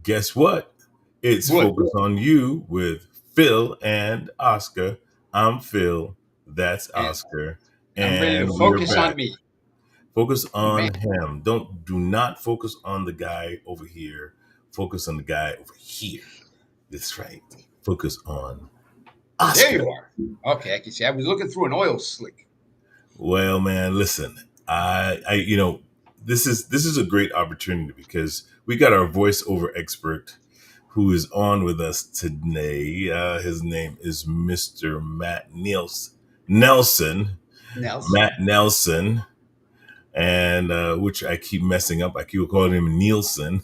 Guess what? It's What? Focus on You with Phil and Oscar. I'm Phil. That's And Oscar. I'm ready to And we're focus back. on me. Focus Man, on him. Do not focus on the guy over here. Focus on the guy over here. That's right. Focus on there Oscar. you are. Okay, I can see. I was looking through an oil slick. Well, man, listen. This is a great opportunity because we got our voiceover expert who is on with us today. His name is Mr. Nelson, Nelson. Matt Nelson, and which I keep messing up. I keep calling him Nielsen.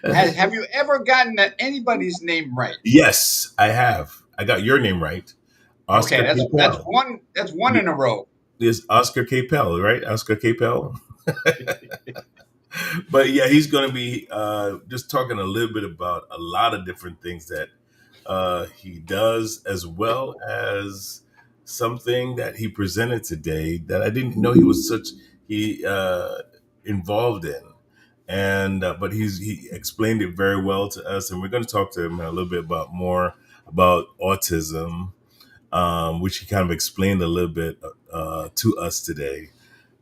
Have you ever gotten anybody's name right? Yes, I have. I got your name right, Okay, Oscar that's Capel. one. That's one in a row. Is Oscar Capel, right? Oscar Capel. But yeah, he's going to be just talking a little bit about a lot of different things that he does, as well as something that he presented today that I didn't know he involved in. And but he explained it very well to us, and we're going to talk to him a little bit about more about autism, which he kind of explained a little bit to us today,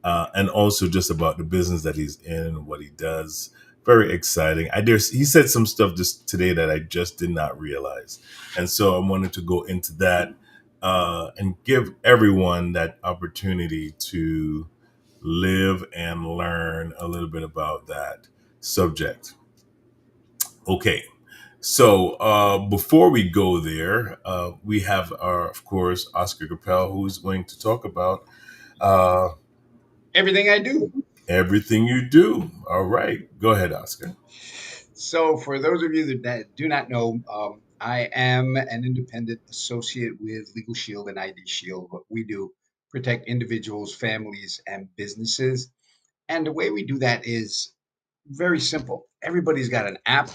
and also just about the business that he's in and what he does. Very exciting. He said some stuff just today that I just did not realize, and so I wanted to go into that and give everyone that opportunity to live and learn a little bit about that subject. Okay, so before we go there, we have our, of course, Oscar Capel, who's going to talk about uh, Everything I do. everything you do. All right. Go ahead, Oscar. So, for those of you that do not know, I am an independent associate with Legal Shield and ID Shield. What we do protect individuals, families, and businesses. And the way we do that is very simple. Everybody's got an app.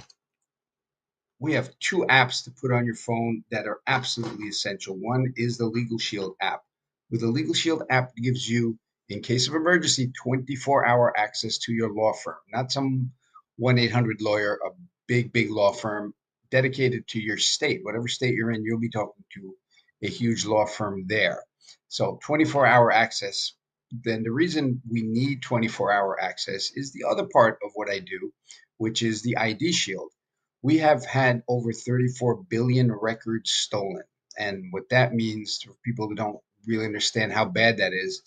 We have two apps to put on your phone that are absolutely essential. One is the Legal Shield app. With the Legal Shield app, it gives you, in case of emergency, 24-hour access to your law firm, not some 1-800 lawyer, a big, big law firm dedicated to your state. Whatever state you're in, you'll be talking to a huge law firm there. So 24-hour access. Then the reason we need 24-hour access is the other part of what I do, which is the ID Shield. We have had over 34 billion records stolen. And what that means to people who don't really understand how bad that is,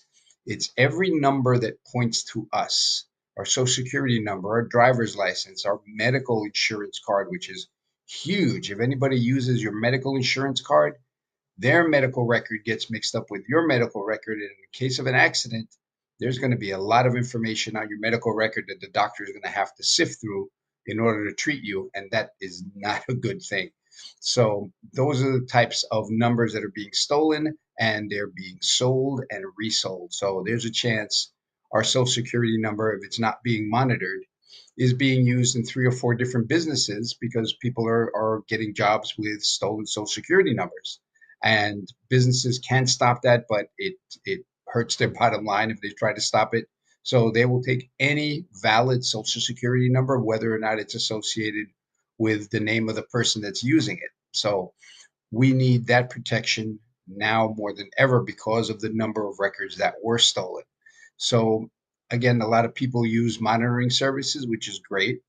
it's every number that points to us, our social security number, our driver's license, our medical insurance card, which is huge. If anybody uses your medical insurance card, their medical record gets mixed up with your medical record. And in the case of an accident, there's going to be a lot of information on your medical record that the doctor is going to have to sift through in order to treat you. And that is not a good thing. So, those are the types of numbers that are being stolen and they're being sold and resold. So, there's a chance our social security number, if it's not being monitored, is being used in 3 or 4 different businesses because people are getting jobs with stolen social security numbers, and businesses can stop that, but it hurts their bottom line if they try to stop it. So they will take any valid social security number, whether or not it's associated with the name of the person that's using it. So we need that protection now more than ever because of the number of records that were stolen. So again, a lot of people use monitoring services, which is great.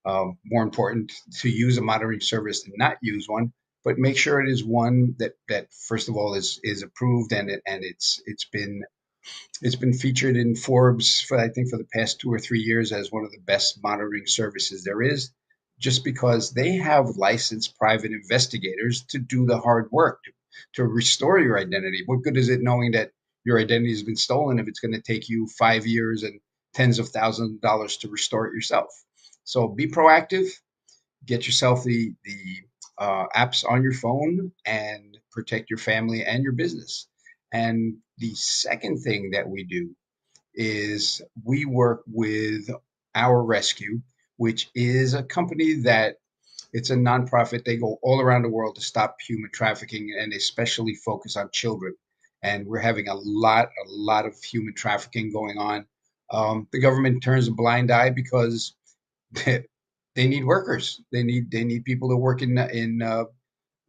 More important to use a monitoring service than not use one, but make sure it is one that first of all is approved, and it's been featured in Forbes for, I think, for the past 2 or 3 years as one of the best monitoring services there is, just because they have licensed private investigators to do the hard work to restore your identity. What good is it knowing that your identity has been stolen if it's going to take you 5 years and tens of thousands of dollars to restore it yourself? So be proactive, get yourself the apps on your phone and protect your family and your business. And the second thing that we do is we work with Our Rescue, which is a company that it's a nonprofit. They go all around the world to stop human trafficking and especially focus on children. And we're having a lot of human trafficking going on. The government turns a blind eye because they need workers. They need people to work in.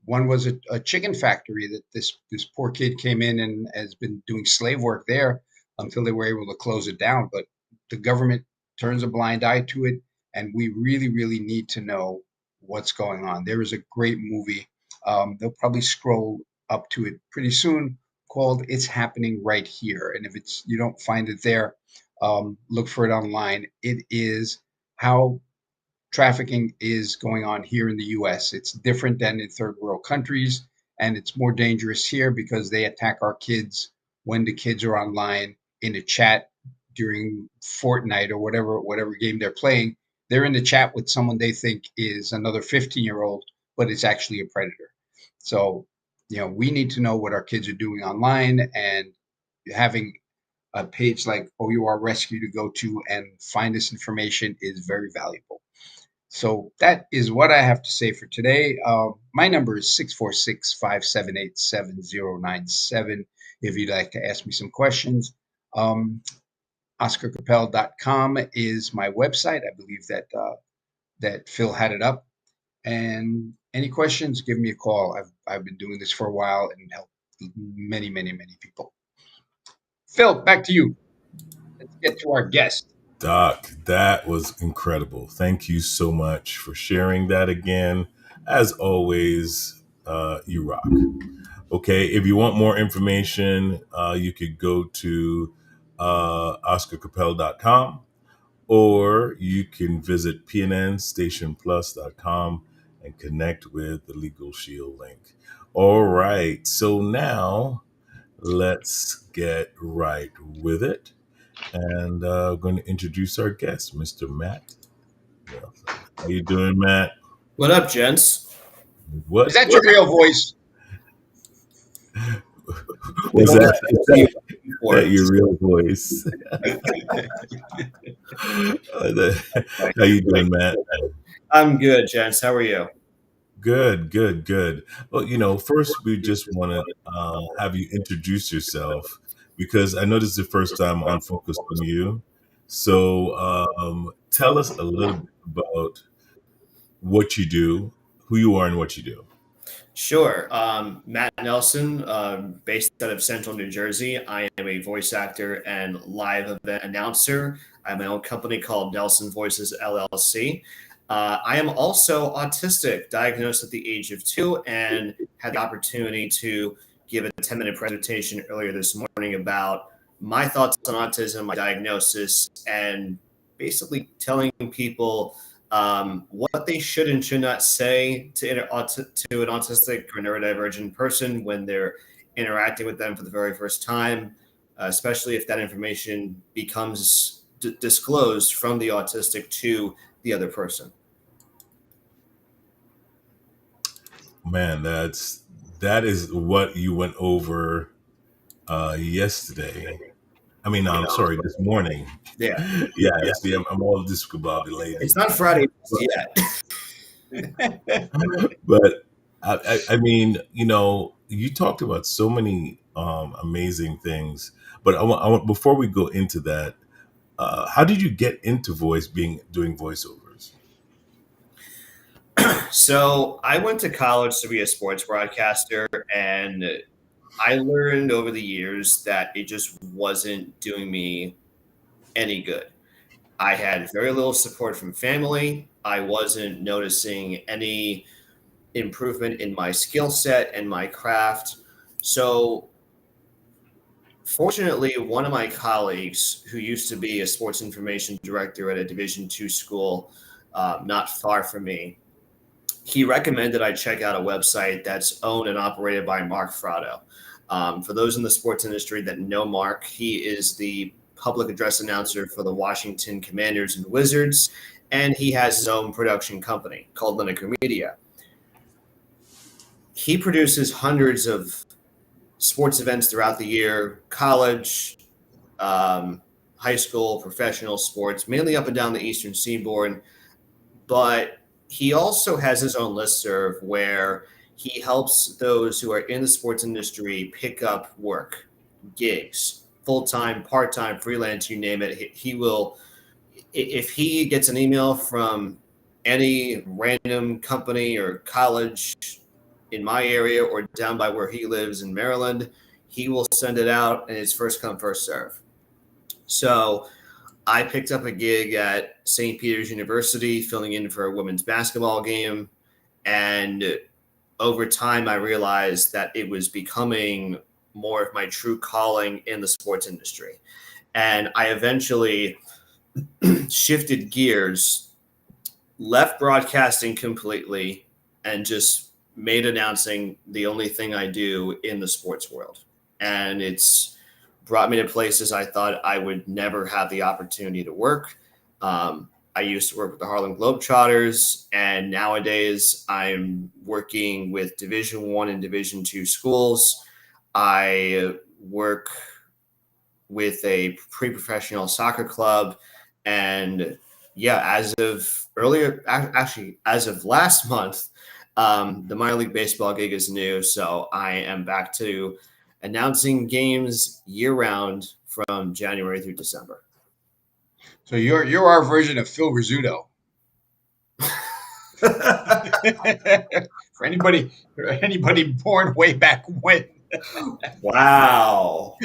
One was a chicken factory that this poor kid came in and has been doing slave work there until they were able to close it down. But the government turns a blind eye to it, and we really need to know what's going on. There is a great movie. They'll probably scroll up to it pretty soon called "It's Happening Right Here." And if it's you don't find it there, look for it online. It is how trafficking is going on here in the US. It's different than in third world countries, and it's more dangerous here because they attack our kids when the kids are online in a chat during Fortnite or whatever game they're playing. They're in the chat with someone they think is another 15-year-old, but it's actually a predator. So, we need to know what our kids are doing online, and having a page like OUR Rescue to go to and find this information is very valuable. So that is what I have to say for today. My number is 646-578-7097 if you'd like to ask me some questions. OscarCapel.com is my website. I believe that Phil had it up. And any questions, give me a call. I've been doing this for a while and helped many people. Phil, back to you. Let's get to our guest. Doc, that was incredible. Thank you so much for sharing that again. As always, you rock. Okay, if you want more information, you could go to oscarcapel.com, or you can visit pnnstationplus.com and connect with the Legal Shield link. All right, so now let's get right with it. And I'm going to introduce our guest, Mr. Matt Nelson. How you doing, Matt? What up, gents? Is What that your real voice? was What that? was you looking That for? your real voice? How you doing, Matt? I'm good, gents. How are you? Good, good, good. Well, first we just want to have you introduce yourself because I know this is the first time on Focus on You. So tell us a little bit about what you do, who you are, and what you do. Sure. Matt Nelson, based out of Central New Jersey. I am a voice actor and live event announcer. I have my own company called Nelson Voices LLC. I am also autistic, diagnosed at the age of 2, and had the opportunity to give a 10-minute presentation earlier this morning about my thoughts on autism, my diagnosis, and basically telling people what they should and should not say to an autistic or neurodivergent person when they're interacting with them for the very first time, especially if that information becomes disclosed from the autistic to the other person. Man, that is what you went over yesterday. I mean, I'm sorry, this morning. Yeah, Yeah, see, I'm all discombobulated. it's not Friday But, yet. but I mean, you talked about so many amazing things. But I want before we go into that, how did you get into doing voiceovers? So I went to college to be a sports broadcaster, and I learned over the years that it just wasn't doing me any good. I had very little support from family. I wasn't noticing any improvement in my skill set and my craft. So, fortunately, one of my colleagues who used to be a sports information director at a Division II school not far from me, he recommended I check out a website that's owned and operated by Mark Frado. For those in the sports industry that know Mark, he is the public address announcer for the Washington Commanders and Wizards, and he has his own production company called Lineker Media. He produces hundreds of sports events throughout the year, college, um, high school, professional sports, mainly up and down the Eastern Seaboard. But he also has his own listserv where he helps those who are in the sports industry pick up work, gigs, full time, part time, freelance, you name it. He will, if he gets an email from any random company or college in my area or down by where he lives in Maryland, he will send it out and it's first come, first serve. So I picked up a gig at St. Peter's University filling in for a women's basketball game. And over time, I realized that it was becoming more of my true calling in the sports industry. And I eventually shifted gears, left broadcasting completely, and just made announcing the only thing I do in the sports world. And it's brought me to places I thought I would never have the opportunity to work. I used to work with the Harlem Globetrotters, and nowadays I'm working with Division One and Division Two schools. I work with a pre-professional soccer club, and yeah, as of earlier, actually, as of last month, the minor league baseball gig is new, so I am back to announcing games year round from January through December. So you're our version of Phil Rizzuto. For anybody born way back when. Wow.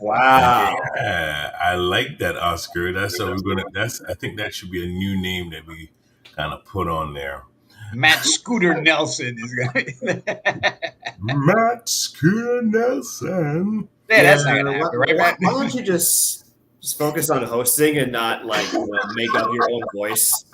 Wow. Yeah, I like that, Oscar. That's so we're gonna. That's I think that should be a new name that we kind of put on there. Matt Scooter Nelson is gonna. Matt Scooter Nelson. Yeah, that's not gonna happen, right, Matt? Why don't you just focus on hosting and not like make up your own voice?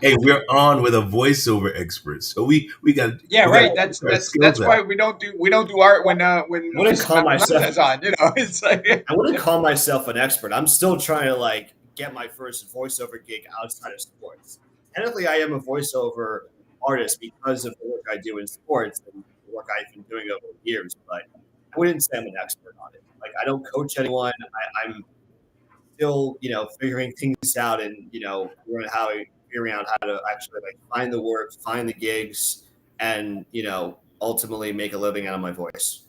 Hey, we're on with a voiceover expert, so we got. Yeah, we right. gotta That's why we don't do art when I wouldn't call myself on. You know, it's like I wouldn't call myself an expert. I'm still trying to like get my first voiceover gig outside of sports. Technically, I am a voiceover artist because of the work I do in sports and the work I've been doing over the years. But I wouldn't say I'm an expert on it. Like I don't coach anyone. I'm still, figuring things out and figuring out how to actually like find the work, find the gigs, and ultimately make a living out of my voice.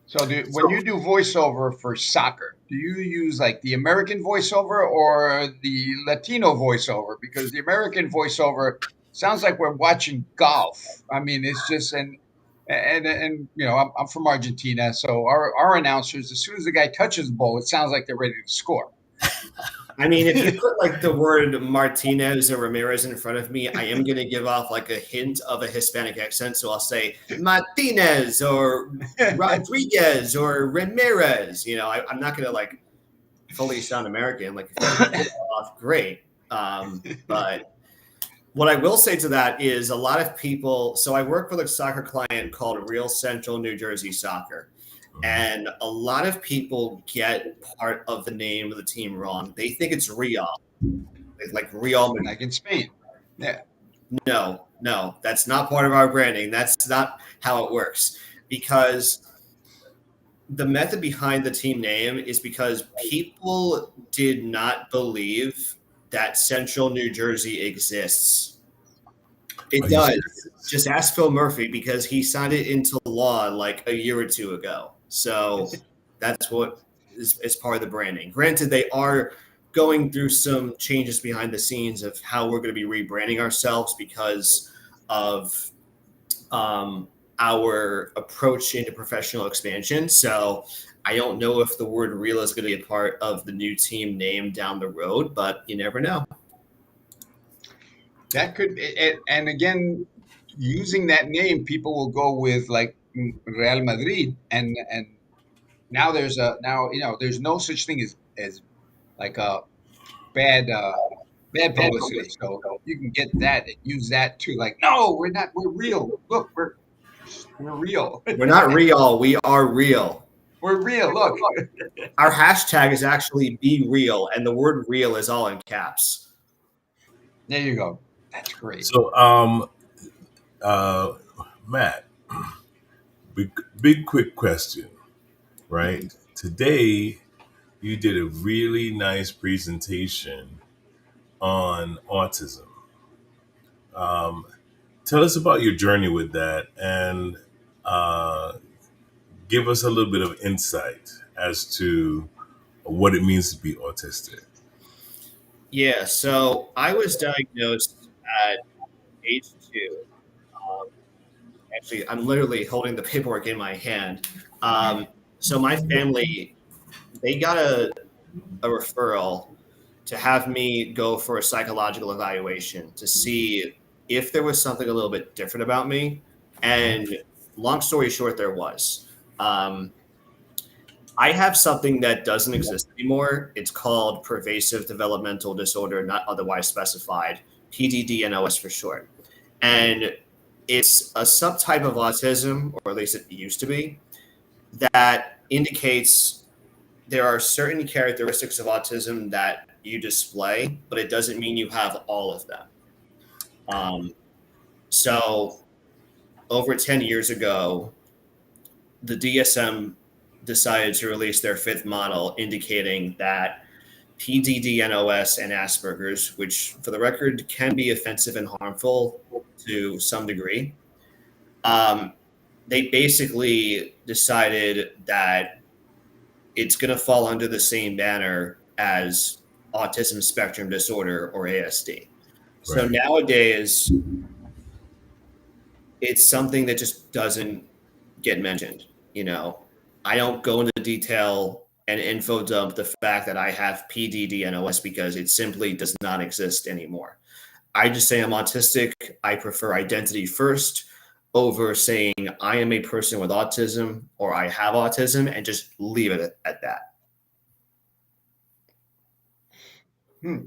so. When you do voiceover for soccer, do you use like the American voiceover or the Latino voiceover? Because the American voiceover sounds like we're watching golf. I mean, it's just and I'm from Argentina, so our announcers, as soon as the guy touches the ball, it sounds like they're ready to score. I mean, if you put like the word Martinez or Ramirez in front of me, I am going to give off like a hint of a Hispanic accent. So I'll say Martinez or Rodriguez or Ramirez. I'm not going to like fully sound American. Like, if you pull it off, great. But what I will say to that is a lot of people. So I work with a soccer client called Real Central New Jersey Soccer. And a lot of people get part of the name of the team wrong. They think it's Real, like Real Madrid. Like in Spain. Yeah. No, that's not part of our branding. That's not how it works. Because the method behind the team name is because people did not believe that Central New Jersey exists. It does. Just ask Phil Murphy because he signed it into law like a year or two ago. So that's what is part of the branding. Granted, they are going through some changes behind the scenes of how we're going to be rebranding ourselves because of our approach into professional expansion. So I don't know if the word real is going to be a part of the new team name down the road, but you never know. That could, and again, using that name, people will go with like Real Madrid, and now there's no such thing as like a bad publicity. So you can get that and use that too. Like, no, we're not. We're real. Look, we're real. We're not real. We are real. We're real. Look, our hashtag is actually be real, and the word real is all in caps. There you go. That's great. So, Matt, big quick question, right? Mm-hmm. Today, you did a really nice presentation on autism. Tell us about your journey with that and give us a little bit of insight as to what it means to be autistic. Yeah, so I was diagnosed at age 2. Um, Actually, I'm literally holding the paperwork in my hand. So my family, they got a referral to have me go for a psychological evaluation to see if there was something a little bit different about me. And long story short, there was. Um, I have something that doesn't exist anymore. It's called pervasive developmental disorder, not otherwise specified, PDD-NOS for short. And it's a subtype of autism, or at least it used to be, that indicates there are certain characteristics of autism that you display, but it doesn't mean you have all of them. Um, so, over 10 years ago, the DSM decided to release their fifth model, indicating that PDD-NOS and Asperger's, which for the record can be offensive and harmful to some degree, um, they basically decided that it's going to fall under the same banner as autism spectrum disorder or ASD. So Right. nowadays, it's something that just doesn't get mentioned. You know, I don't go into detail and info dump the fact that I have PDD-NOS because it simply does not exist anymore. I just say I'm autistic. I prefer identity first over saying I am a person with autism or I have autism and just leave it at that.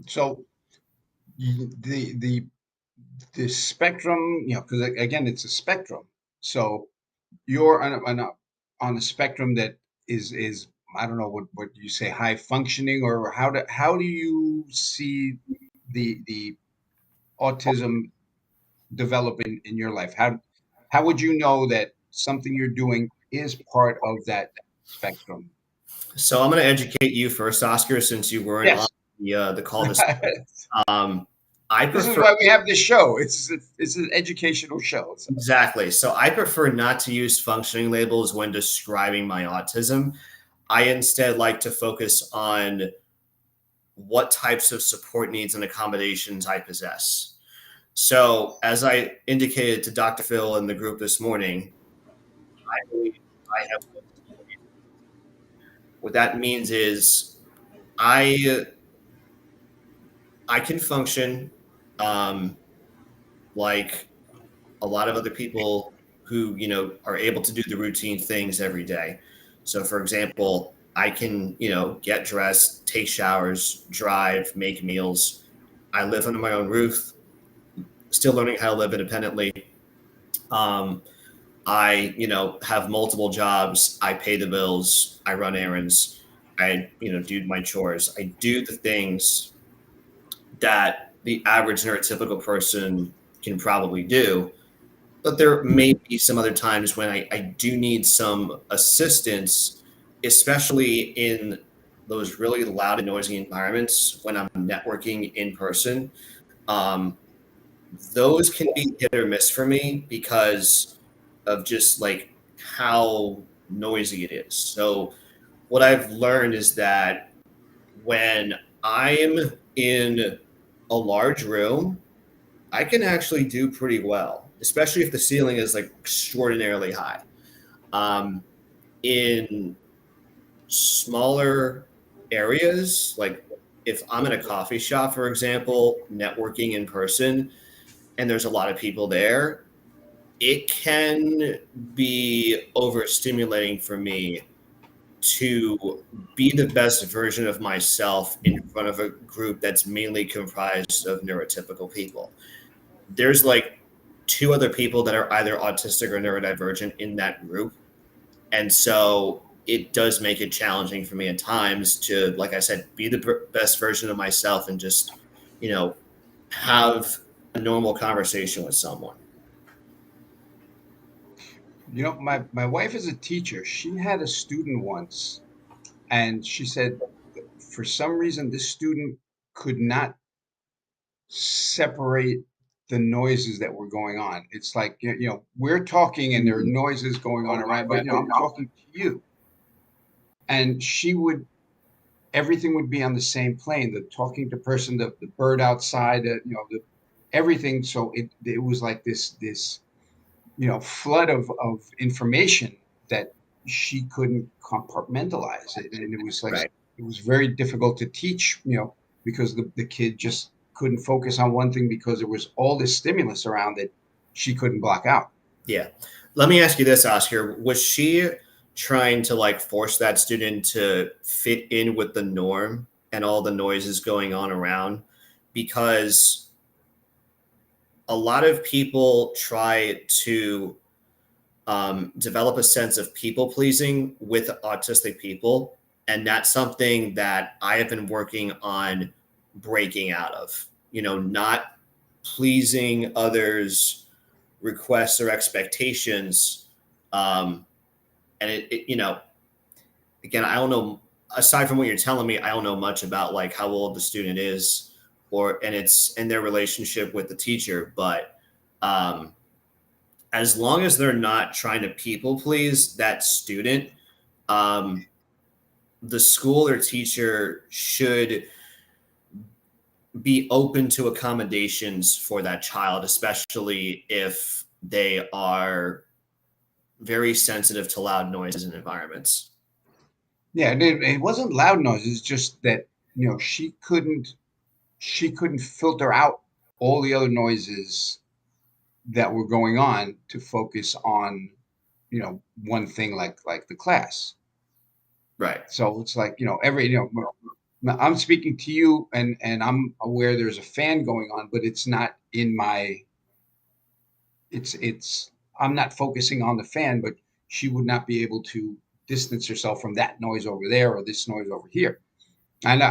So the the spectrum, because again, it's a spectrum. So you're on a spectrum that is I don't know what you say, high functioning, or how do you see the autism develop in your life? How would you know that something you're doing is part of that spectrum? So I'm going to educate you first, Oscar, since you weren't on Yes. the call this morning. Um, I This is prefer why we have this show. It's an educational show. So. exactly. So I prefer not to use functioning labels when describing my autism. I instead like to focus on what types of support needs and accommodations I possess. So, as I indicated to Dr. Phil in the group this morning, I believe I have what that means is I I can function um, like a lot of other people who are able to do the routine things every day. So, for example, I can get dressed, take showers, drive, make meals. I live under my own roof, still learning how to live independently. Um, I, have multiple jobs. I pay the bills. I run errands. I, do my chores. I do the things that the average neurotypical person can probably do. But there may be some other times when I do need some assistance, especially in those really loud and noisy environments when I'm networking in person. Um, those can be hit or miss for me because of just like how noisy it is. So what I've learned is that when I'm in a large room, I can actually do pretty well, especially if the ceiling is like extraordinarily high. Um, in smaller areas, like if I'm in a coffee shop, for example, networking in person, and there's a lot of people there, it can be overstimulating for me to be the best version of myself in front of a group that's mainly comprised of neurotypical people. There's like two other people that are either autistic or neurodivergent in that group. And so it does make it challenging for me at times to, like I said, be the best version of myself and just, you know, have a normal conversation with someone. My wife is a teacher. She had a student once, and she said for some reason this student could not separate the noises that were going on. It's like, we're talking and there are noises going on around, but I'm talking to you. And she would everything would be on the same plane. The talking to person, the bird outside, everything. So it was like this flood of information that she couldn't compartmentalize it, and it was like Right. it was very difficult to teach, because the kid just couldn't focus on one thing because there was all this stimulus around it she couldn't block out. Yeah. Let me ask you this, Oscar. Was she trying to like force that student to fit in with the norm and all the noises going on around? Because a lot of people try to develop a sense of people pleasing with autistic people. And that's something that I have been working on breaking out of, not pleasing others' requests or expectations. And again, I don't know, aside from what you're telling me, I don't know much about like how old the student is and it's in their relationship with the teacher. But um, as long as they're not trying to people please that student, um, the school or teacher should be open to accommodations for that child, especially if they are very sensitive to loud noises and environments. Yeah, it wasn't loud noise. It's just that she couldn't filter out all the other noises that were going on to focus on one thing like the class. Right. So it's like, I'm speaking to you, and I'm aware there's a fan going on, but it's not in my it's I'm not focusing on the fan, but she would not be able to distance herself from that noise over there or this noise over here. And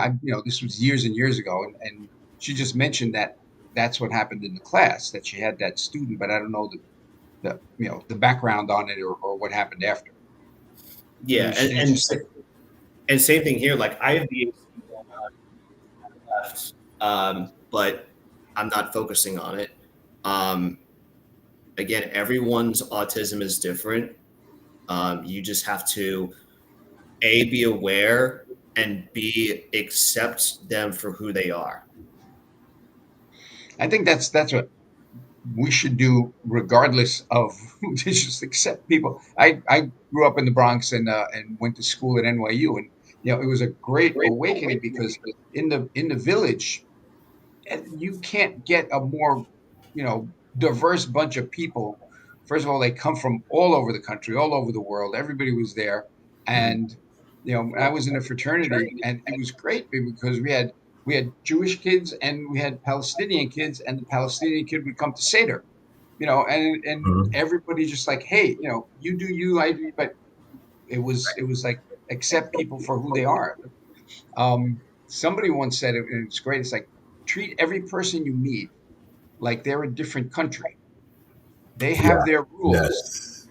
this was years and years ago, and she just mentioned that that's what happened in the class, that she had that student, but I don't know the background on it, or what happened after. Yeah, She just said, and same thing here. Like I have the AC going on left, but I'm not focusing on it. Um, Again, everyone's autism is different. You just have to be aware and accept them for who they are. I think that's what we should do regardless of just accept people. I grew up in the Bronx, and went to school at NYU, and it was a great awakening because in the village, and you can't get a more diverse bunch of people. First of all, they come from all over the country, all over the world. Everybody was there, Mhm. and I was in a fraternity, and it was great because we had Jewish kids and we had Palestinian kids, and the Palestinian kid would come to Seder, and Mhm. everybody just like, hey, you do you, I do, but it was like accept people for who they are. Somebody once said it, and it's great. It's like treat every person you meet like they're a different country. They have Yeah. their rules, Yes.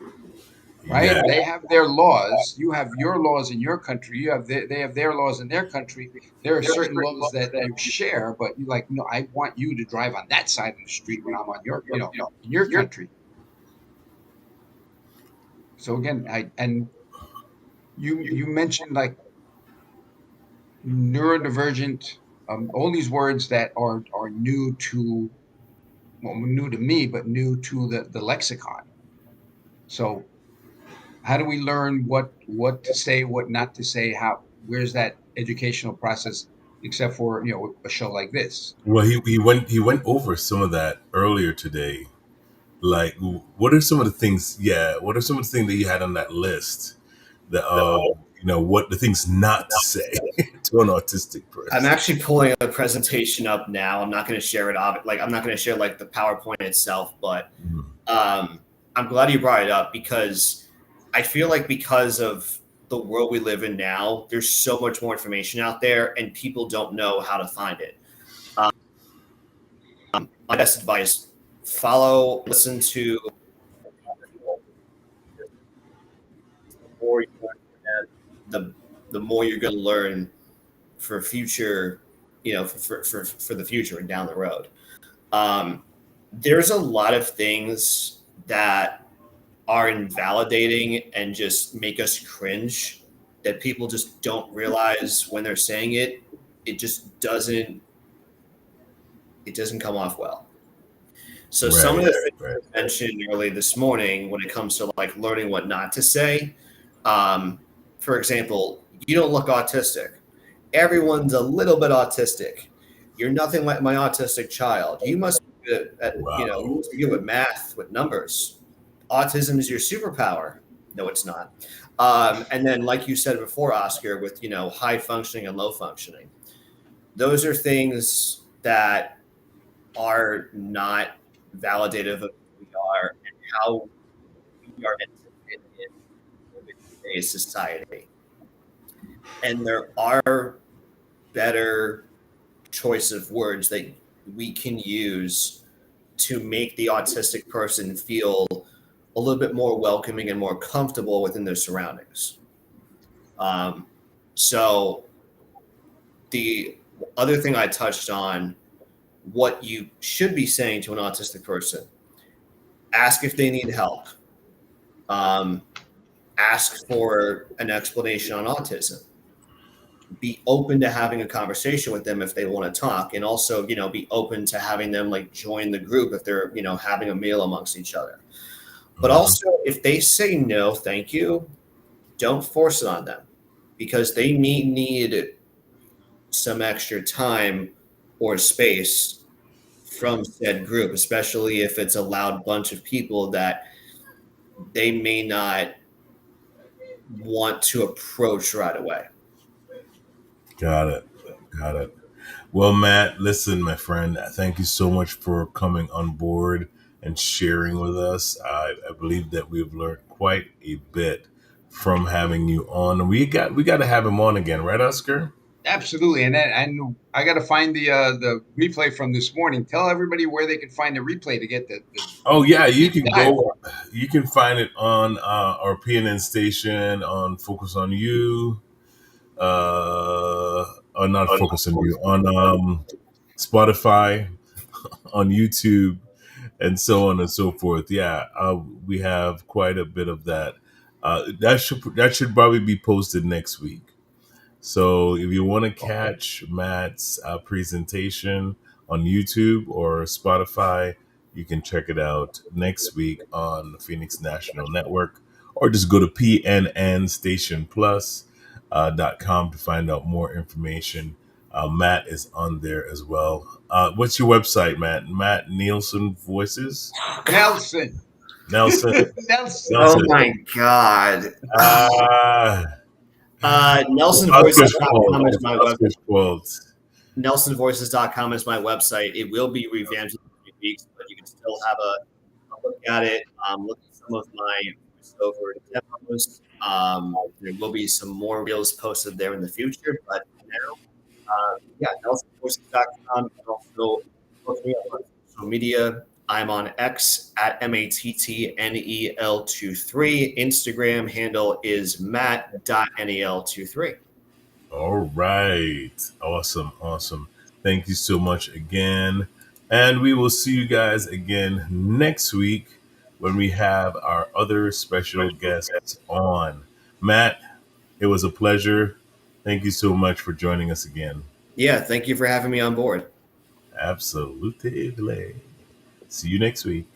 right? Yeah. They have their laws. You have your laws in your country. They have their laws in their country. There are certain laws that you share, but you like, no, I want you to drive on that side of the street when I'm on in your country. So again, you mentioned like neurodivergent, all these words that are new to, well, new to me, but new to the lexicon. So how do we learn what to say, what not to say? Where's that educational process, except for a show like this? Well, he went over some of that earlier today. Like, what are some of the things? Yeah, what are some of the things that you had on that list? That what the things not to say to an autistic I'm person. actually pulling a presentation up now. I'm not going to share it off. Like I'm not going to share like the PowerPoint itself, but Mhm. um, I'm glad you brought it up because I feel like because of the world we live in now, there's so much more information out there, and people don't know how to find it. My best advice: listen to the more you understand, the more you're going to learn for future, for the future and down the road. Um, there's a lot of things that are invalidating and just make us cringe that people just don't realize when they're saying it. It just doesn't come off well. So some of Right, the things right. I mentioned early this morning when it comes to like learning what not to say, um, for example, you don't look autistic. Everyone's a little bit autistic. You're nothing like my autistic child. You must be good at, you Wow. must be good with math, with numbers. Autism is your superpower. No, it's not. And then, like you said before, Oscar, with high functioning and low functioning, those are things that are not validative of who we are and how we are meant to fit in today's society. And there are better choice of words that we can use to make the autistic person feel a little bit more welcoming and more comfortable within their surroundings. Um, so the other thing I touched on, what you should be saying to an autistic person: ask if they need help. Um, Ask for an explanation on autism. Be open to having a conversation with them if they want to talk, and also be open to having them like join the group if they're having a meal amongst each other. But Mhm. also, if they say no thank you, don't force it on them, because they may need some extra time or space from said group, especially if it's a loud bunch of people that they may not want to approach right away. Got it. Got it. Well, Matt, listen, my friend, thank you so much for coming on board and sharing with us. I believe that we've learned quite a bit from having you on. And we got to have him on again, right, Oscar? Absolutely, and I got to find the replay from this morning. Tell everybody where they can find the replay to get Oh yeah, you deep can dive. go. You can find it on our PNN station on Focus on You. Or not Focus on You on Spotify, on YouTube, and so on and so forth. Yeah, we have quite a bit of that. That should probably be posted next week. So if you want to catch Matt's presentation on YouTube or Spotify, you can check it out next week on the Phoenix National Network, or just go to pnnstationplus.com to find out more information. Matt is on there as well. What's your website, Matt? Matt Nielsen Voices? Nelson, Nelson. Nelson. Oh Nelson. my God. Ah, Oscar's fault. NelsonVoices.com is It's my website. Oscar's fault. NelsonVoices.com is my website. It will be revamped in a few weeks, but you can still have a look at it. Look at some of my voiceover demos. There will be some more reels posted there in the future, but for now, yeah, NelsonVoices.com. And also look me up on social media. I'm on X at MATTNEL23. Instagram handle is matt.nel23. All right. Awesome. Awesome. Thank you so much again. And we will see you guys again next week when we have our other special guests on. Matt, it was a pleasure. Thank you so much for joining us again. Yeah, thank you for having me on board. Absolutely. See you next week.